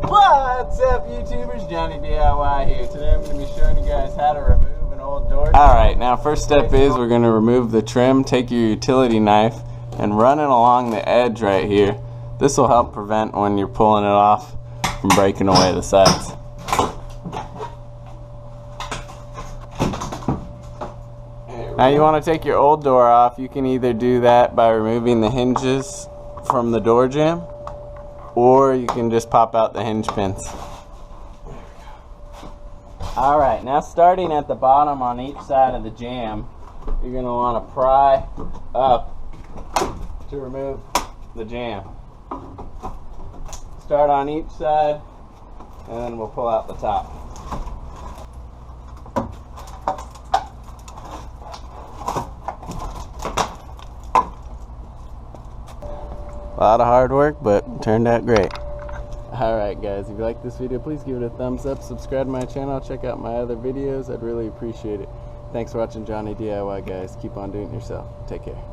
What's up, YouTubers? Johnny DIY here. Today I'm going to be showing you guys how to remove an old door jamb. Alright, now first step is we're going to remove the trim. Take your utility knife and run it along the edge right here. This will help prevent when you're pulling it off from breaking away the sides. Now you want to take your old door off. You can either do that by removing the hinges from the door jamb, or you can just pop out the hinge pins. Alright, now starting at the bottom on each side of the jamb, you're going to want to pry up to remove the jamb. Start on each side, and then we'll pull out the top. A lot of hard work, but it turned out great. Alright guys, if you like this video, please give it a thumbs up, subscribe to my channel, check out my other videos. I'd really appreciate it. Thanks for watching Johnny DIY, guys. Keep on doing it yourself. Take care.